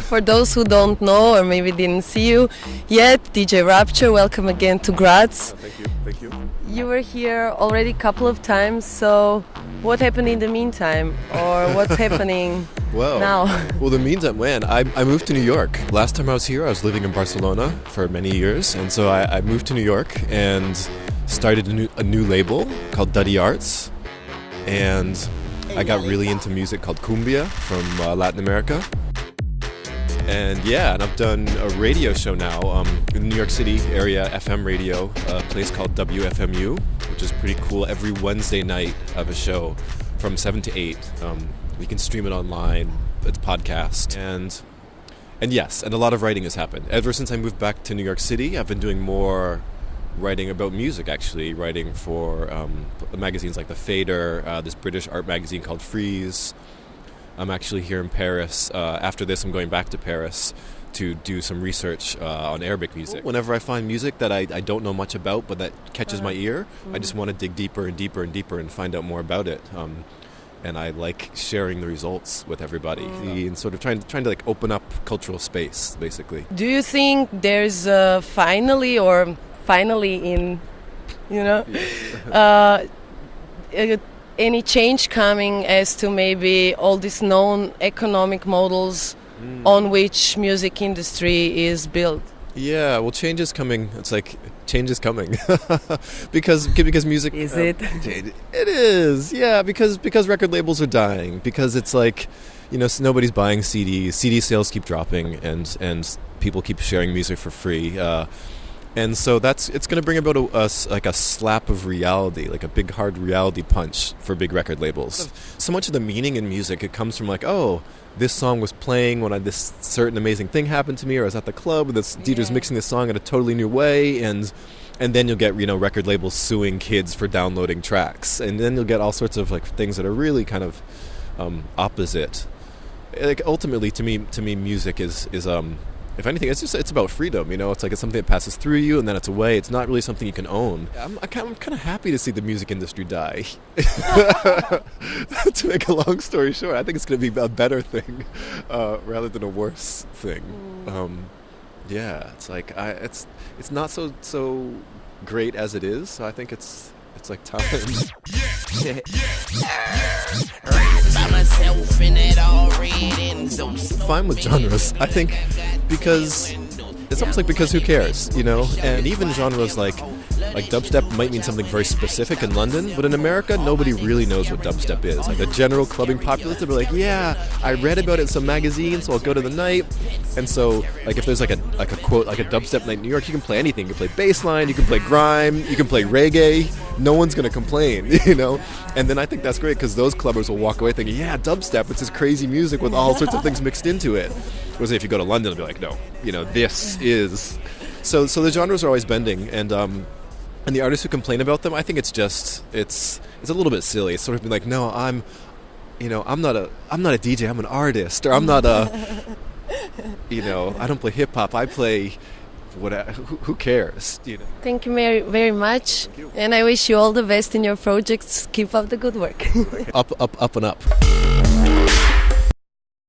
For those who don't know or maybe didn't see you yet, DJ Ruptur, welcome again to Graz. Thank you. You were here already a couple of times, so what happened in the meantime? Or what's happening now? Well, the meantime, man, I moved to New York. Last time I was here, I was living in Barcelona for many years, and so I moved to New York and started a new label called Duddy Arts, and I got really into music called cumbia from Latin America. And and I've done a radio show now in the New York City area, FM radio, a place called WFMU, which is pretty cool. Every Wednesday night I have a show from 7 to 8. You can stream it online, it's podcast. And yes, and a lot of writing has happened. Ever since I moved back to New York City, I've been doing more writing about music, actually. Writing for magazines like The Fader, this British art magazine called Freeze. I'm actually here in Paris. After this, I'm going back to Paris to do some research on Arabic music. Whenever I find music that I don't know much about, but that catches my ear, I just want to dig deeper and deeper and deeper and find out more about it. And I like sharing the results with everybody and sort of trying to like open up cultural space, basically. Do you think there's finally in, any change coming as to maybe all these known economic models on which music industry is built? Yeah, well, change is coming. It's like change is coming because music. Is it? It is. Yeah, because record labels are dying. Because it's like, nobody's buying CDs. CD sales keep dropping, and people keep sharing music for free. And so it's going to bring about a slap of reality, like a big hard reality punch for big record labels. So much of the meaning in music, it comes from like, oh, this song was playing when this certain amazing thing happened to me, or I was at the club and this DJ's mixing this song in a totally new way, and then you'll get record labels suing kids for downloading tracks, and then you'll get all sorts of like things that are really kind of opposite. Like ultimately, to me, music is if anything, it's about freedom, It's like it's something that passes through you and then it's away. It's not really something you can own. I'm kind of happy to see the music industry die. To make a long story short, I think it's going to be a better thing rather than a worse thing. It's like it's not so great as it is. So I think it's like time. Fine with genres, I think, because it's almost like because who cares, And even genres like dubstep might mean something very specific in London, but in America, nobody really knows what dubstep is. Like the general clubbing populace, they'll be like, yeah, I read about it in some magazine, so I'll go to the night. And so, like if there's like a quote, like a dubstep night in New York, you can play anything. You can play bassline, you can play grime, you can play reggae. No one's gonna complain, And then I think that's great because those clubbers will walk away thinking, yeah, dubstep, it's this crazy music with all sorts of things mixed into it. Whereas if you go to London, they'll be like, no, this is. So the genres are always bending, and the artists who complain about them, I think it's a little bit silly. It's sort of been like, no, I'm not a DJ, I'm an artist, or I'm not a, I don't play hip hop, I play whatever. Who cares? Thank you very, very much, and I wish you all the best in your projects. Keep up the good work. Up and up.